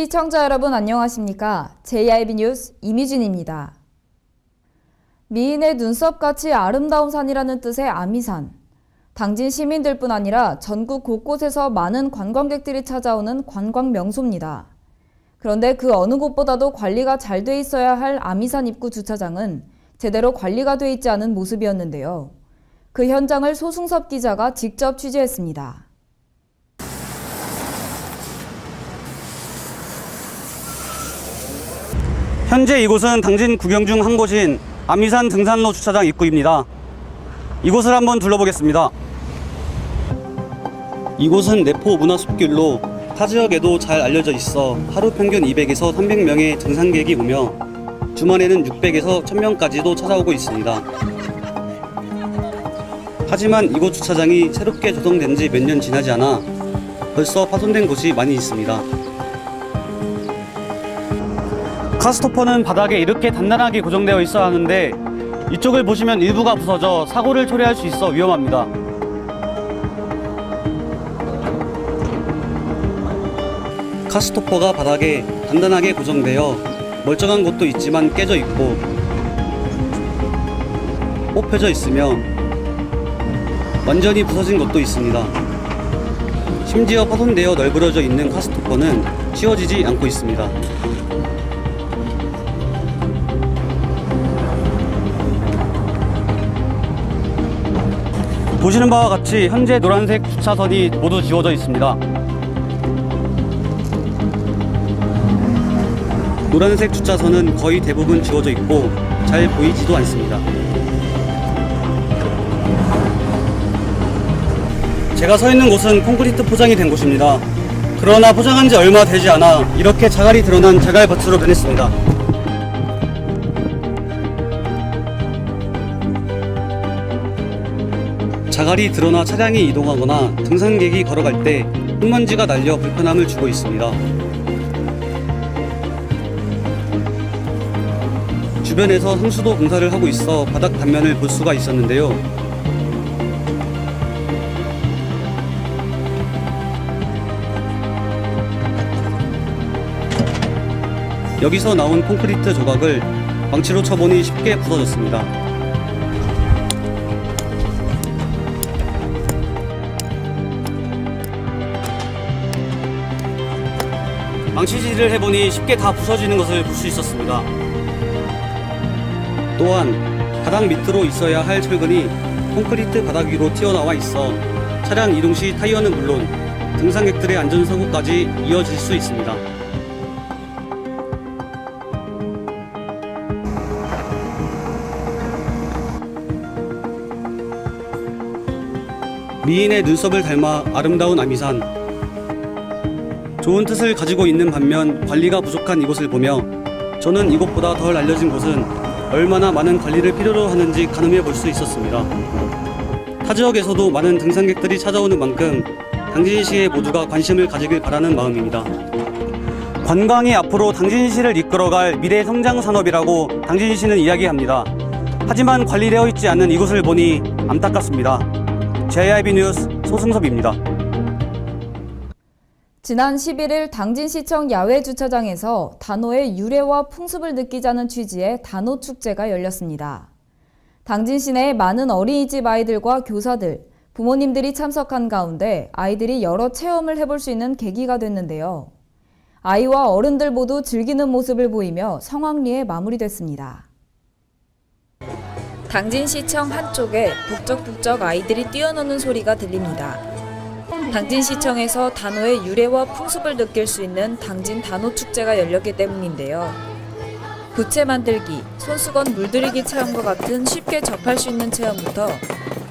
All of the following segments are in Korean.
시청자 여러분 안녕하십니까? JIB 뉴스 이미준입니다. 미인의 눈썹같이 아름다운 산이라는 뜻의 아미산. 당진 시민들뿐 아니라 전국 곳곳에서 많은 관광객들이 찾아오는 관광 명소입니다. 그런데 그 어느 곳보다도 관리가 잘 돼 있어야 할 아미산 입구 주차장은 제대로 관리가 돼 있지 않은 모습이었는데요. 그 현장을 소승섭 기자가 직접 취재했습니다. 현재 이곳은 당진 구경 중 한 곳인 아미산 등산로 주차장 입구입니다. 이곳을 한번 둘러보겠습니다. 이곳은 내포 문화숲길로 타 지역에도 잘 알려져 있어 하루 평균 200에서 300명의 등산객이 오며 주말에는 600에서 1000명까지도 찾아오고 있습니다. 하지만 이곳 주차장이 새롭게 조성된 지 몇 년 지나지 않아 벌써 파손된 곳이 많이 있습니다. 카스토퍼는 바닥에 이렇게 단단하게 고정되어 있어야 하는데 이쪽을 보시면 일부가 부서져 사고를 초래할 수 있어 위험합니다. 카스토퍼가 바닥에 단단하게 고정되어 멀쩡한 곳도 있지만 깨져 있고 뽑혀져 있으며 완전히 부서진 곳도 있습니다. 심지어 파손되어 널브러져 있는 카스토퍼는 씌워지지 않고 있습니다. 보시는 바와 같이 현재 노란색 주차선이 모두 지워져 있습니다. 노란색 주차선은 거의 대부분 지워져 있고 잘 보이지도 않습니다. 제가 서 있는 곳은 콘크리트 포장이 된 곳입니다. 그러나 포장한 지 얼마 되지 않아 이렇게 자갈이 드러난 자갈밭으로 변했습니다. 자갈이 드러나 차량이 이동하거나 등산객이 걸어갈 때 흙먼지가 날려 불편함을 주고 있습니다. 주변에서 상수도 공사를 하고 있어 바닥 단면을 볼 수가 있었는데요. 여기서 나온 콘크리트 조각을 망치로 쳐보니 쉽게 부서졌습니다. 망치질을 해보니 쉽게 다 부서지는 것을 볼 수 있었습니다. 또한 바닥 밑으로 있어야 할 철근이 콘크리트 바닥 위로 튀어나와 있어 차량 이동 시 타이어는 물론 등산객들의 안전사고까지 이어질 수 있습니다. 미인의 눈썹을 닮아 아름다운 아미산. 좋은 뜻을 가지고 있는 반면 관리가 부족한 이곳을 보며 저는 이곳보다 덜 알려진 곳은 얼마나 많은 관리를 필요로 하는지 가늠해 볼 수 있었습니다. 타 지역에서도 많은 등산객들이 찾아오는 만큼 당진시의 모두가 관심을 가지길 바라는 마음입니다. 관광이 앞으로 당진시를 이끌어갈 미래 성장 산업이라고 당진시는 이야기합니다. 하지만 관리되어 있지 않은 이곳을 보니 안타깝습니다. JIB 뉴스 소승섭입니다. 지난 11일 당진시청 야외 주차장에서 단오의 유래와 풍습을 느끼자는 취지의 단오축제가 열렸습니다. 당진 시내의 많은 어린이집 아이들과 교사들, 부모님들이 참석한 가운데 아이들이 여러 체험을 해볼 수 있는 계기가 됐는데요. 아이와 어른들 모두 즐기는 모습을 보이며 성황리에 마무리됐습니다. 당진시청 한쪽에 북적북적 아이들이 뛰어노는 소리가 들립니다. 당진시청에서 단오의 유래와 풍습을 느낄 수 있는 당진 단오축제가 열렸기 때문인데요. 부채 만들기, 손수건 물들이기 체험과 같은 쉽게 접할 수 있는 체험부터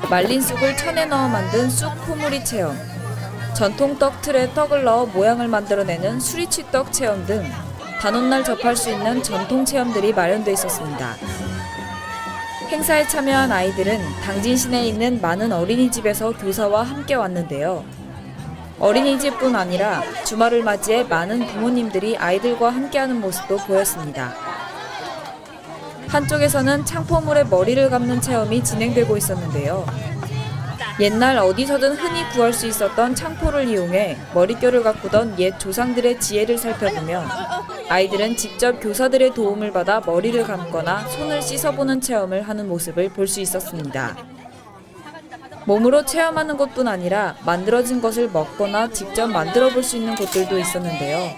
말린 쑥을 천에 넣어 만든 쑥 포무리 체험, 전통 떡 틀에 떡을 넣어 모양을 만들어내는 수리치떡 체험 등 단오날 접할 수 있는 전통 체험들이 마련돼 있었습니다. 행사에 참여한 아이들은 당진 시내에 있는 많은 어린이집에서 교사와 함께 왔는데요. 어린이집뿐 아니라 주말을 맞이해 많은 부모님들이 아이들과 함께하는 모습도 보였습니다. 한쪽에서는 창포물에 머리를 감는 체험이 진행되고 있었는데요. 옛날 어디서든 흔히 구할 수 있었던 창포를 이용해 머릿결을 가꾸던 옛 조상들의 지혜를 살펴보며 아이들은 직접 교사들의 도움을 받아 머리를 감거나 손을 씻어보는 체험을 하는 모습을 볼 수 있었습니다. 몸으로 체험하는 것뿐 아니라 만들어진 것을 먹거나 직접 만들어 볼 수 있는 곳들도 있었는데요.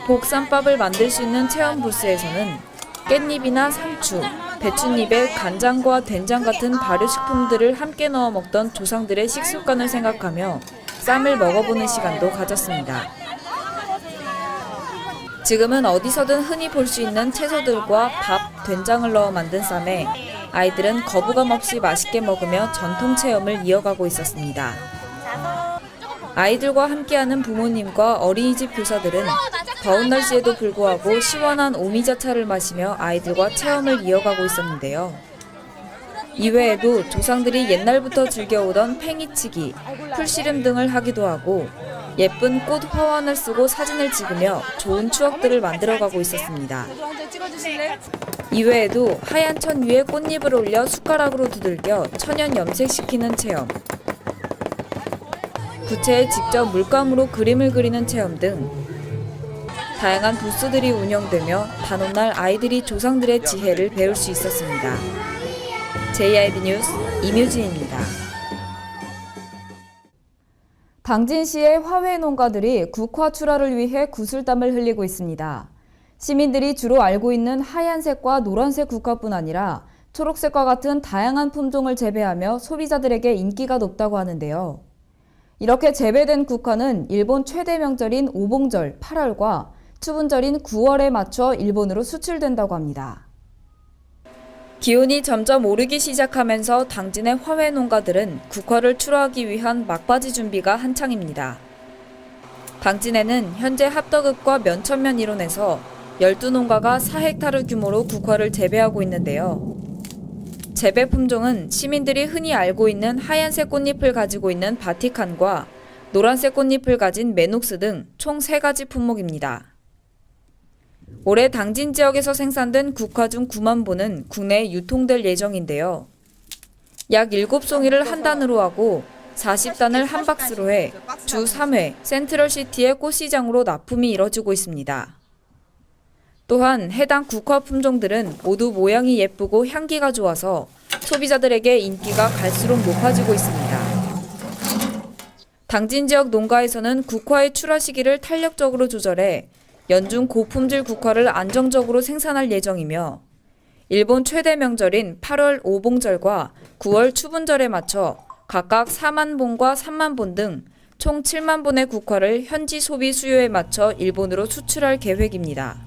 복삼밥을 만들 수 있는 체험 부스에서는 깻잎이나 상추, 배춧잎에 간장과 된장 같은 발효식품들을 함께 넣어 먹던 조상들의 식습관을 생각하며 쌈을 먹어보는 시간도 가졌습니다. 지금은 어디서든 흔히 볼 수 있는 채소들과 밥, 된장을 넣어 만든 쌈에 아이들은 거부감 없이 맛있게 먹으며 전통 체험을 이어가고 있었습니다. 아이들과 함께하는 부모님과 어린이집 교사들은 더운 날씨에도 불구하고 시원한 오미자차를 마시며 아이들과 체험을 이어가고 있었는데요. 이외에도 조상들이 옛날부터 즐겨오던 팽이치기, 풀씨름 등을 하기도 하고 예쁜 꽃 화환을 쓰고 사진을 찍으며 좋은 추억들을 만들어가고 있었습니다. 이외에도 하얀 천 위에 꽃잎을 올려 숟가락으로 두들겨 천연 염색시키는 체험, 부채에 직접 물감으로 그림을 그리는 체험 등 다양한 부스들이 운영되며 단오날 아이들이 조상들의 지혜를 배울 수 있었습니다. JIB 뉴스 임유진입니다. 당진시의 화훼 농가들이 국화 출하를 위해 구슬땀을 흘리고 있습니다. 시민들이 주로 알고 있는 하얀색과 노란색 국화뿐 아니라 초록색과 같은 다양한 품종을 재배하며 소비자들에게 인기가 높다고 하는데요. 이렇게 재배된 국화는 일본 최대 명절인 오봉절 8월과 추분절인 9월에 맞춰 일본으로 수출된다고 합니다. 기온이 점점 오르기 시작하면서 당진의 화훼 농가들은 국화를 출하하기 위한 막바지 준비가 한창입니다. 당진에는 현재 합덕읍과 면천면 일원에서 12농가가 4헥타르 규모로 국화를 재배하고 있는데요. 재배 품종은 시민들이 흔히 알고 있는 하얀색 꽃잎을 가지고 있는 바티칸과 노란색 꽃잎을 가진 메녹스 등 총 3가지 품목입니다. 올해 당진 지역에서 생산된 국화 중 9만 본은 국내에 유통될 예정인데요. 약 7송이를 한 단으로 하고 40단을 한 박스로 해 주 3회 센트럴시티의 꽃시장으로 납품이 이뤄지고 있습니다. 또한 해당 국화 품종들은 모두 모양이 예쁘고 향기가 좋아서 소비자들에게 인기가 갈수록 높아지고 있습니다. 당진 지역 농가에서는 국화의 출하 시기를 탄력적으로 조절해 연중 고품질 국화를 안정적으로 생산할 예정이며 일본 최대 명절인 8월 오봉절과 9월 추분절에 맞춰 각각 4만 본과 3만 본 등 총 7만 본의 국화를 현지 소비 수요에 맞춰 일본으로 수출할 계획입니다.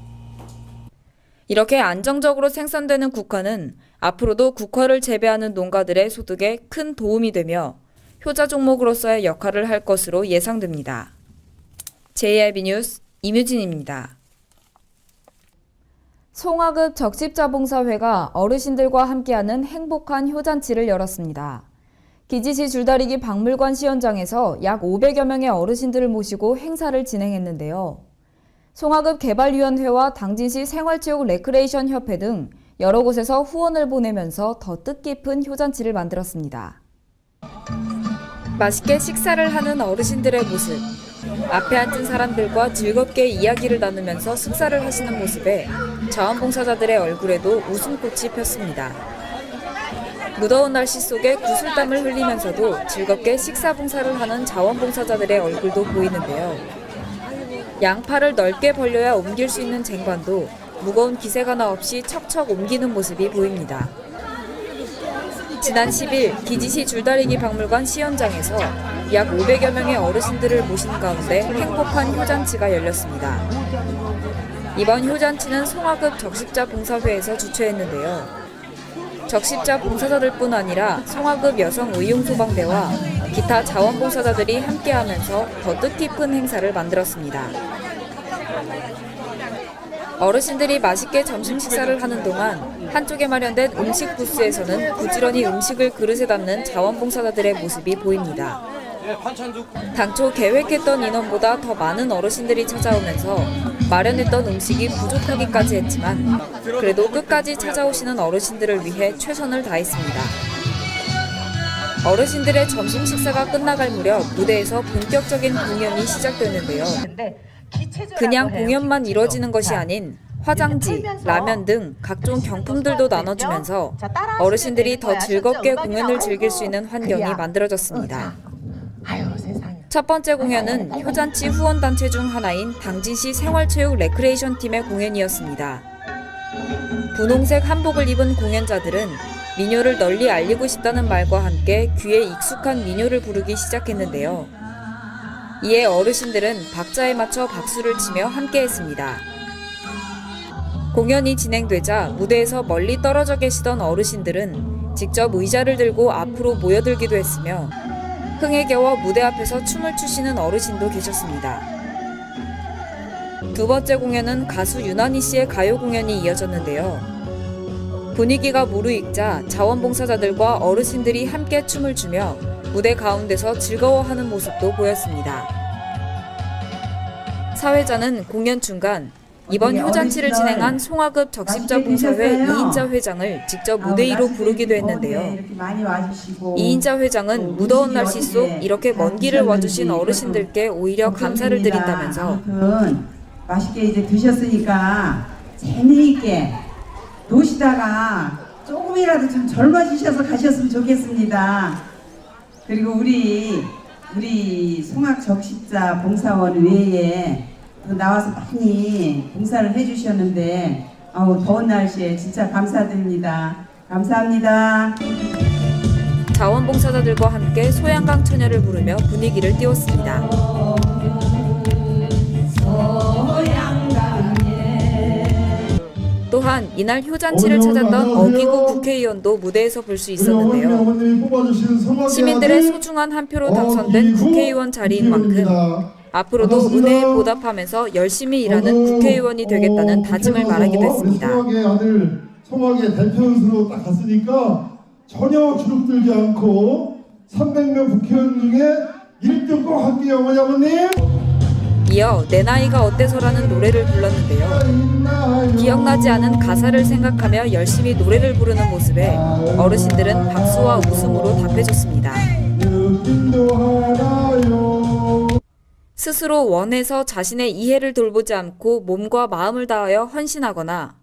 이렇게 안정적으로 생산되는 국화는 앞으로도 국화를 재배하는 농가들의 소득에 큰 도움이 되며 효자 종목으로서의 역할을 할 것으로 예상됩니다. JIB 뉴스 임유진입니다. 송화급 적십자봉사회가 어르신들과 함께하는 행복한 효잔치를 열었습니다. 기지시 줄다리기 박물관 시연장에서 약 500여 명의 어르신들을 모시고 행사를 진행했는데요. 송화급 개발위원회와 당진시 생활체육 레크레이션 협회 등 여러 곳에서 후원을 보내면서 더 뜻깊은 효잔치를 만들었습니다. 맛있게 식사를 하는 어르신들의 모습, 앞에 앉은 사람들과 즐겁게 이야기를 나누면서 식사를 하시는 모습에 자원봉사자들의 얼굴에도 웃음꽃이 폈습니다. 무더운 날씨 속에 구슬땀을 흘리면서도 즐겁게 식사 봉사를 하는 자원봉사자들의 얼굴도 보이는데요. 양팔을 넓게 벌려야 옮길 수 있는 쟁반도 무거운 기색 하나 없이 척척 옮기는 모습이 보입니다. 지난 10일 기지시 줄다리기 박물관 시연장에서 약 500여 명의 어르신들을 모신 가운데 행복한 효잔치가 열렸습니다. 이번 효잔치는 송화급 적십자 봉사회에서 주최했는데요. 적십자 봉사자들뿐 아니라 송화급 여성의용소방대와 기타 자원봉사자들이 함께하면서 더 뜻깊은 행사를 만들었습니다. 어르신들이 맛있게 점심 식사를 하는 동안 한쪽에 마련된 음식 부스에서는 부지런히 음식을 그릇에 담는 자원봉사자들의 모습이 보입니다. 당초 계획했던 인원보다 더 많은 어르신들이 찾아오면서 마련했던 음식이 부족하기까지 했지만 그래도 끝까지 찾아오시는 어르신들을 위해 최선을 다했습니다. 어르신들의 점심 식사가 끝나갈 무렵 무대에서 본격적인 공연이 시작되는데요. 그냥 공연만 이뤄지는 것이 아닌 화장지, 라면 등 각종 경품들도 나눠주면서 어르신들이 더 즐겁게 공연을 즐길 수 있는 환경이 만들어졌습니다. 첫 번째 공연은 효잔치 후원단체 중 하나인 당진시 생활체육 레크레이션 팀의 공연이었습니다. 분홍색 한복을 입은 공연자들은 민요를 널리 알리고 싶다는 말과 함께 귀에 익숙한 민요를 부르기 시작했는데요. 이에 어르신들은 박자에 맞춰 박수를 치며 함께했습니다. 공연이 진행되자 무대에서 멀리 떨어져 계시던 어르신들은 직접 의자를 들고 앞으로 모여들기도 했으며 흥에 겨워 무대 앞에서 춤을 추시는 어르신도 계셨습니다. 두 번째 공연은 가수 유난희 씨의 가요 공연이 이어졌는데요. 분위기가 무르익자 자원봉사자들과 어르신들이 함께 춤을 추며 무대 가운데서 즐거워하는 모습도 보였습니다. 사회자는 공연 중간 이번 효잔치를 진행한 송화급 적십자 봉사회 2인자 회장을 직접 무대 위로 부르기도 했는데요. 2인자 회장은 무더운 날씨 속 이렇게 먼 길을 와주신 어르신들께 오히려 감사를 드린다면서 맛있게 이제 드셨으니까 재미있게 노시다가 조금이라도 좀 젊어지셔서 가셨으면 좋겠습니다. 그리고 우리 송악 적십자 봉사원 외에 또 나와서 많이 봉사를 해주셨는데 더운 날씨에 진짜 감사드립니다. 감사합니다. 자원봉사자들과 함께 소양강 처녀를 부르며 분위기를 띄웠습니다. 또한 이날 효잔치를 찾았던 어기구 국회의원도 무대에서 볼 수 있었는데요. 시민들의 소중한 한 표로 당선된 국회의원 자리인 만큼 앞으로도 은혜에 보답하면서 열심히 일하는 국회의원이 되겠다는 다짐을 말하기도 했습니다. 송악의 아들, 송악의 대표연수로 딱 갔으니까 전혀 주눅들지 않고 300명 국회의원 중에 1등 꼭 할게요, 어머니 아버님. 이어 내 나이가 어때서라는 노래를 불렀는데요. 기억나지 않은 가사를 생각하며 열심히 노래를 부르는 모습에 어르신들은 박수와 웃음으로 답해줬습니다. 스스로 원해서 자신의 이해를 돌보지 않고 몸과 마음을 다하여 헌신하거나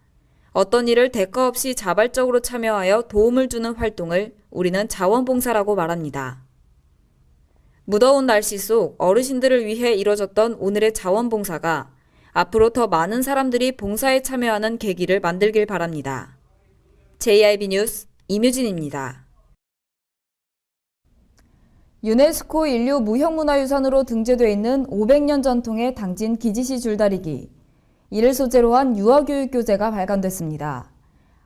어떤 일을 대가 없이 자발적으로 참여하여 도움을 주는 활동을 우리는 자원봉사라고 말합니다. 무더운 날씨 속 어르신들을 위해 이뤄졌던 오늘의 자원봉사가 앞으로 더 많은 사람들이 봉사에 참여하는 계기를 만들길 바랍니다. JIB 뉴스 임유진입니다. 유네스코 인류 무형문화유산으로 등재되어 있는 500년 전통의 당진 기지시 줄다리기. 이를 소재로 한 유아교육교재가 발간됐습니다.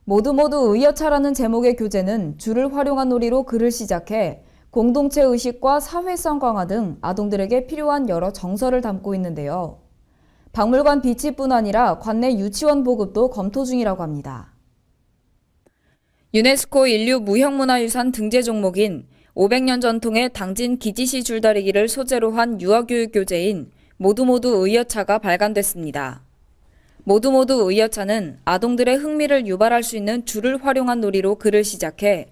모두 의여차라는 제목의 교재는 줄을 활용한 놀이로 글을 시작해 공동체 의식과 사회성 강화 등 아동들에게 필요한 여러 정서를 담고 있는데요. 박물관 비치뿐 아니라 관내 유치원 보급도 검토 중이라고 합니다. 유네스코 인류 무형문화유산 등재 종목인 500년 전통의 당진 기지시 줄다리기를 소재로 한 유아교육 교재인 모두 의여차가 발간됐습니다. 모두 의여차는 아동들의 흥미를 유발할 수 있는 줄을 활용한 놀이로 글을 시작해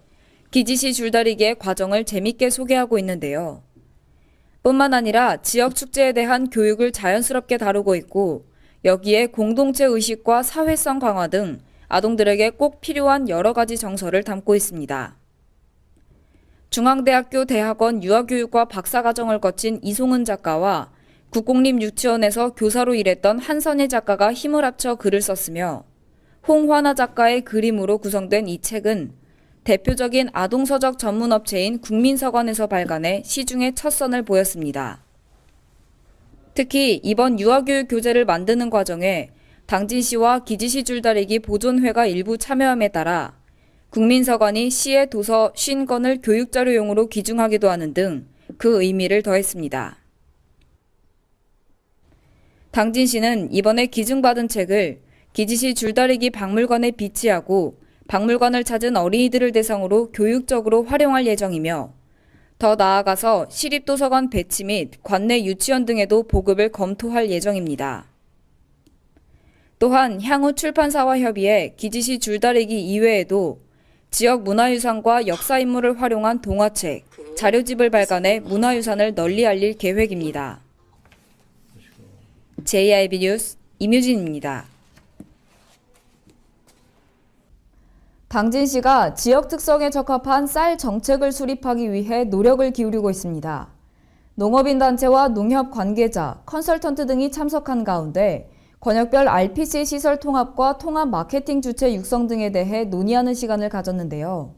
기지시 줄다리기의 과정을 재밌게 소개하고 있는데요. 뿐만 아니라 지역 축제에 대한 교육을 자연스럽게 다루고 있고 여기에 공동체 의식과 사회성 강화 등 아동들에게 꼭 필요한 여러 가지 정서를 담고 있습니다. 중앙대학교 대학원 유아교육과 박사과정을 거친 이송은 작가와 국공립유치원에서 교사로 일했던 한선희 작가가 힘을 합쳐 글을 썼으며 홍화나 작가의 그림으로 구성된 이 책은 대표적인 아동서적 전문업체인 국민서관에서 발간해 시중에 첫 선을 보였습니다. 특히 이번 유아교육 교재를 만드는 과정에 당진시와 기지시 줄다리기 보존회가 일부 참여함에 따라 국민서관이 시의 도서 50권을 교육자료용으로 기증하기도 하는 등 그 의미를 더했습니다. 당진시는 이번에 기증받은 책을 기지시 줄다리기 박물관에 비치하고 박물관을 찾은 어린이들을 대상으로 교육적으로 활용할 예정이며 더 나아가서 시립도서관 배치 및 관내 유치원 등에도 보급을 검토할 예정입니다. 또한 향후 출판사와 협의해 기지시 줄다리기 이외에도 지역 문화유산과 역사 인물을 활용한 동화책, 자료집을 발간해 문화유산을 널리 알릴 계획입니다. JIB 뉴스 임유진입니다. 당진시가 지역 특성에 적합한 쌀 정책을 수립하기 위해 노력을 기울이고 있습니다. 농업인 단체와 농협 관계자, 컨설턴트 등이 참석한 가운데 권역별 RPC 시설 통합과 통합 마케팅 주체 육성 등에 대해 논의하는 시간을 가졌는데요.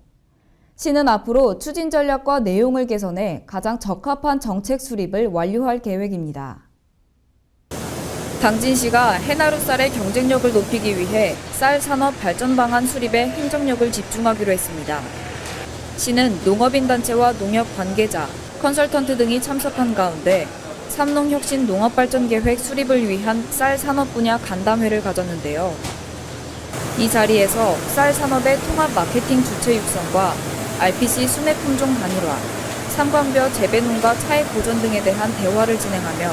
시는 앞으로 추진 전략과 내용을 개선해 가장 적합한 정책 수립을 완료할 계획입니다. 당진시가 해나루 쌀의 경쟁력을 높이기 위해 쌀 산업 발전 방안 수립에 행정력을 집중하기로 했습니다. 시는 농업인 단체와 농협 관계자, 컨설턴트 등이 참석한 가운데 삼농혁신 농업발전계획 수립을 위한 쌀 산업 분야 간담회를 가졌는데요. 이 자리에서 쌀 산업의 통합 마케팅 주체 육성과 RPC 순회 품종 단일화, 삼광벼 재배농가 차액 보전 등에 대한 대화를 진행하며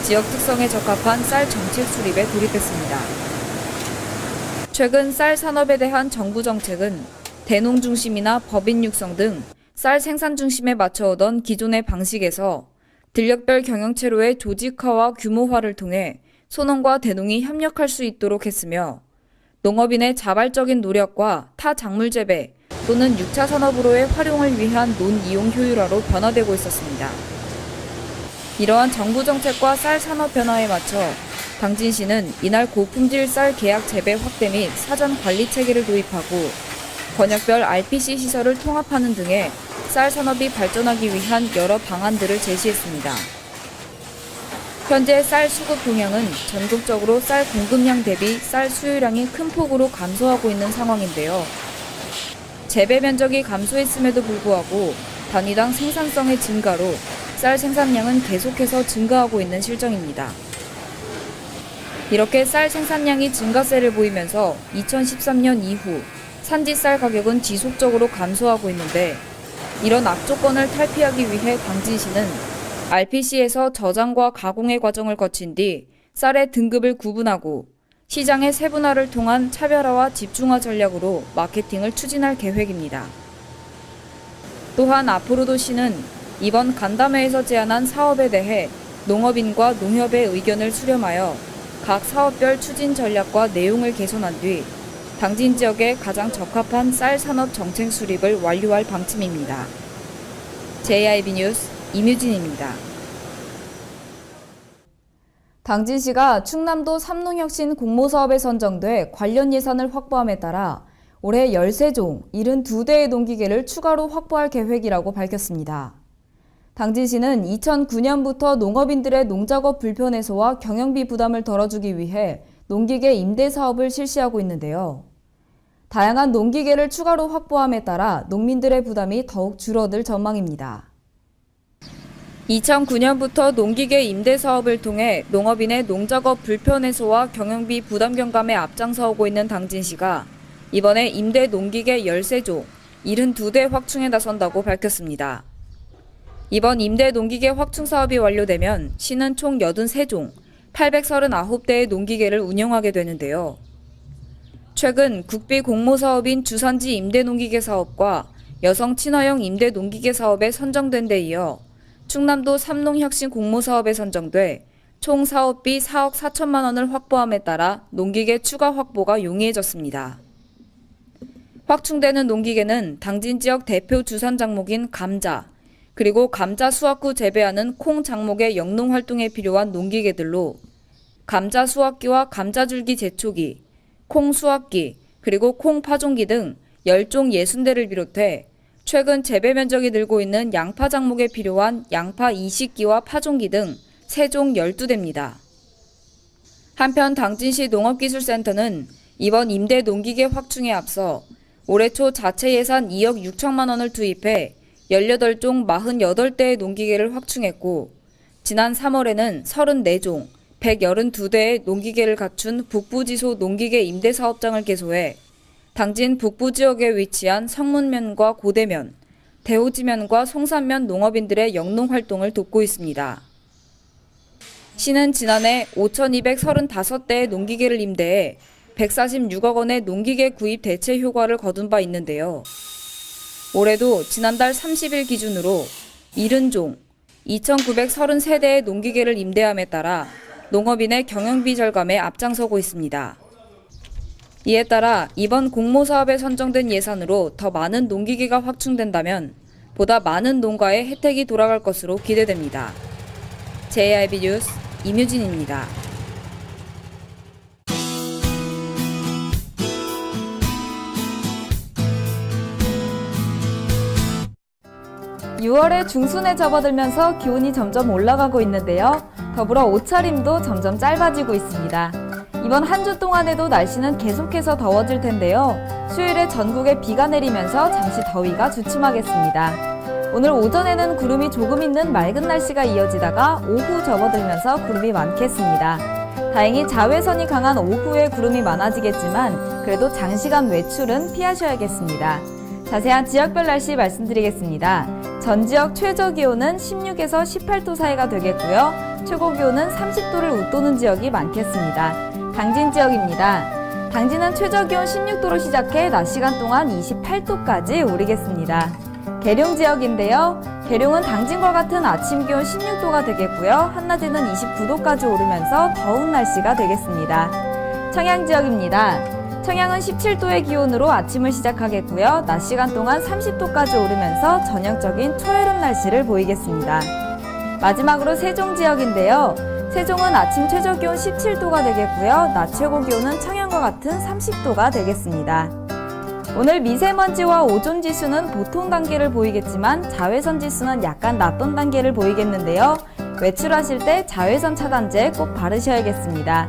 지역 특성에 적합한 쌀 정책 수립에 돌입했습니다. 최근 쌀 산업에 대한 정부 정책은 대농 중심이나 법인 육성 등 쌀 생산 중심에 맞춰오던 기존의 방식에서 들녘별 경영체로의 조직화와 규모화를 통해 소농과 대농이 협력할 수 있도록 했으며 농업인의 자발적인 노력과 타작물 재배 또는 6차 산업으로의 활용을 위한 논이용 효율화로 변화되고 있었습니다. 이러한 정부 정책과 쌀 산업 변화에 맞춰 당진시는 이날 고품질 쌀 계약 재배 확대 및 사전 관리 체계를 도입하고 권역별 RPC 시설을 통합하는 등의 쌀 산업이 발전하기 위한 여러 방안들을 제시했습니다. 현재 쌀 수급 동향은 전국적으로 쌀 공급량 대비 쌀 수요량이 큰 폭으로 감소하고 있는 상황인데요. 재배 면적이 감소했음에도 불구하고 단위당 생산성의 증가로 쌀 생산량은 계속해서 증가하고 있는 실정입니다. 이렇게 쌀 생산량이 증가세를 보이면서 2013년 이후 산지 쌀 가격은 지속적으로 감소하고 있는데 이런 악조건을 탈피하기 위해 당진시는 RPC에서 저장과 가공의 과정을 거친 뒤 쌀의 등급을 구분하고 시장의 세분화를 통한 차별화와 집중화 전략으로 마케팅을 추진할 계획입니다. 또한 앞으로도 시는 이번 간담회에서 제안한 사업에 대해 농업인과 농협의 의견을 수렴하여 각 사업별 추진 전략과 내용을 개선한 뒤 당진 지역에 가장 적합한 쌀 산업 정책 수립을 완료할 방침입니다. JIB 뉴스 임유진입니다. 당진시가 충남도 삼농혁신 공모사업에 선정돼 관련 예산을 확보함에 따라 올해 13종 72대의 농기계를 추가로 확보할 계획이라고 밝혔습니다. 당진시는 2009년부터 농업인들의 농작업 불편 해소와 경영비 부담을 덜어주기 위해 농기계 임대 사업을 실시하고 있는데요. 다양한 농기계를 추가로 확보함에 따라 농민들의 부담이 더욱 줄어들 전망입니다. 2009년부터 농기계 임대 사업을 통해 농업인의 농작업 불편 해소와 경영비 부담 경감에 앞장서고 있는 당진시가 이번에 임대 농기계 13종, 72대 확충에 나선다고 밝혔습니다. 이번 임대 농기계 확충 사업이 완료되면 시는 총 83종, 839대의 농기계를 운영하게 되는데요. 최근 국비 공모사업인 주산지 임대 농기계 사업과 여성 친화형 임대 농기계 사업에 선정된 데 이어 충남도 삼농혁신 공모사업에 선정돼 총 사업비 4억 4천만 원을 확보함에 따라 농기계 추가 확보가 용이해졌습니다. 확충되는 농기계는 당진 지역 대표 주산 작목인 감자, 그리고 감자 수확 후 재배하는 콩 작목의 영농 활동에 필요한 농기계들로 감자 수확기와 감자줄기 제초기, 콩 수확기, 그리고 콩 파종기 등 10종 60대를 비롯해 최근 재배 면적이 늘고 있는 양파 작목에 필요한 양파 이식기와 파종기 등 3종 12대입니다. 한편 당진시 농업기술센터는 이번 임대 농기계 확충에 앞서 올해 초 자체 예산 2억 6천만 원을 투입해 18종 48대의 농기계를 확충했고 지난 3월에는 34종 182대의 농기계를 갖춘 북부지소 농기계 임대사업장을 개소해 당진 북부지역에 위치한 성문면과 고대면, 대호지면과 송산면 농업인들의 영농활동을 돕고 있습니다. 시는 지난해 5,235대의 농기계를 임대해 146억 원의 농기계 구입 대체 효과를 거둔 바 있는데요. 올해도 지난달 30일 기준으로 70종, 2,933대의 농기계를 임대함에 따라 농업인의 경영비 절감에 앞장서고 있습니다. 이에 따라 이번 공모사업에 선정된 예산으로 더 많은 농기계가 확충된다면 보다 많은 농가에 혜택이 돌아갈 것으로 기대됩니다. JIB 뉴스 임유진입니다. 6월의 중순에 접어들면서 기온이 점점 올라가고 있는데요. 더불어 옷차림도 점점 짧아지고 있습니다. 이번 한 주 동안에도 날씨는 계속해서 더워질 텐데요. 수요일에 전국에 비가 내리면서 잠시 더위가 주춤하겠습니다. 오늘 오전에는 구름이 조금 있는 맑은 날씨가 이어지다가 오후 접어들면서 구름이 많겠습니다. 다행히 자외선이 강한 오후에 구름이 많아지겠지만 그래도 장시간 외출은 피하셔야겠습니다. 자세한 지역별 날씨 말씀드리겠습니다. 전 지역 최저 기온은 16에서 18도 사이가 되겠고요. 최고 기온은 30도를 웃도는 지역이 많겠습니다. 당진 지역입니다. 당진은 최저 기온 16도로 시작해 낮 시간 동안 28도까지 오르겠습니다. 계룡 지역인데요. 계룡은 당진과 같은 아침 기온 16도가 되겠고요. 한낮에는 29도까지 오르면서 더운 날씨가 되겠습니다. 청양 지역입니다. 청양은 17도의 기온으로 아침을 시작하겠고요. 낮 시간 동안 30도까지 오르면서 전형적인 초여름 날씨를 보이겠습니다. 마지막으로 세종 지역인데요. 세종은 아침 최저 기온 17도가 되겠고요. 낮 최고 기온은 청양과 같은 30도가 되겠습니다. 오늘 미세먼지와 오존 지수는 보통 단계를 보이겠지만 자외선 지수는 약간 낮던 단계를 보이겠는데요. 외출하실 때 자외선 차단제 꼭 바르셔야겠습니다.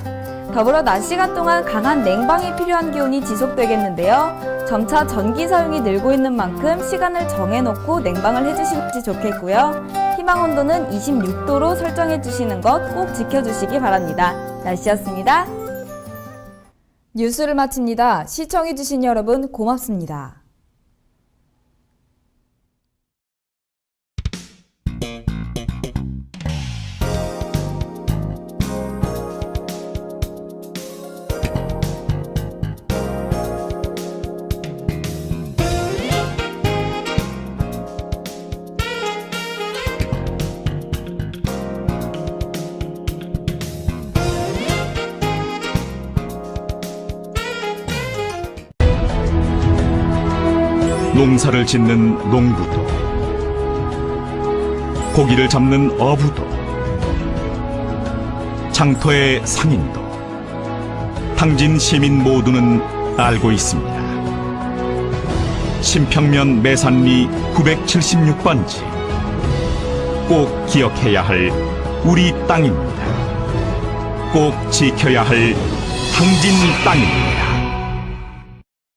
더불어 낮 시간 동안 강한 냉방이 필요한 기온이 지속되겠는데요. 점차 전기 사용이 늘고 있는 만큼 시간을 정해놓고 냉방을 해주시는 게 좋겠고요. 희망 온도는 26도로 설정해 주시는 것 꼭 지켜주시기 바랍니다. 날씨였습니다. 뉴스를 마칩니다. 시청해 주신 여러분 고맙습니다. 농사를 짓는 농부도, 고기를 잡는 어부도, 장터의 상인도, 당진 시민 모두는 알고 있습니다. 신평면 매산리 976번지, 꼭 기억해야 할 우리 땅입니다. 꼭 지켜야 할 당진 땅입니다.